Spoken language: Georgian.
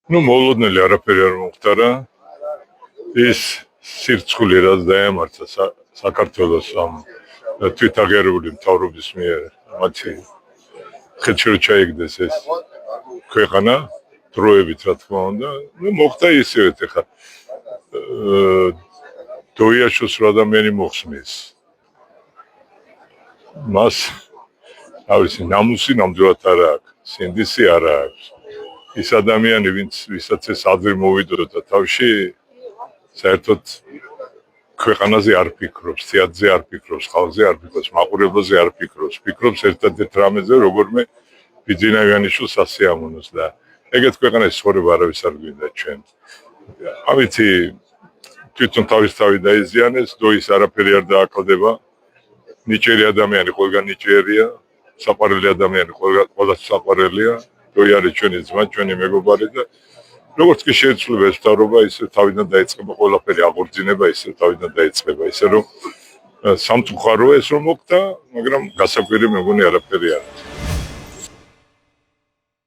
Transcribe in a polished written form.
Ну, молоднელი არაფერი არ მომხდარა. ის სირცხული რაც დაემართა საქართველოს ამ თვითაღიარებული მთავრობის მიერ მათი ხელში ჩაიგდეს ეს ქვეყანა დროებით რა თქმა უნდა. Ну, მოხდა ისევ ეხა დოიაშოს რა ადამიანი მოხსნის. მას ავისი ნამუსი ნამდვილად არ აქვს, სინდისი არ აქვს. ის ადამიანი, ვისაც ეს ადრე მოვიდოდა თავში, საერთოდ ქვეყანაზე არ ფიქრობს, თეატრზე არ ფიქრობს, ხალხზე არ ფიქრობს, მაყურებლებზე არ ფიქრობს. ფიქრობს ერთადერთ რამეზე, როგორმე ბიძინა ივანიშვილს ასიამონოს და ეგეთ ქვეყანაში ცხოვრება არავის არ გვინდა ჩვენ. ამითი თვითონ თავისთავად დაიზიანეს, დოის არაფერი არ დააკლდება. ნიჭიერი ადამიანი ყველგან ნიჭიერია, საყვარელი ადამიანი ყველგან საყვარელია. დოი არის ჩვენი ძმა, ჩვენი მეგობარი და როგორც კი შეიცვლება ეს მთავრობა, ისე თავიდან დაიწყება ყველაფერი აღორძინება, ისე თავიდან დაიწყება, ისე რომ სამწუხაროა ეს რომ მოხდა, მაგრამ გასაკვირი მე მგონი არაფერი არ არის.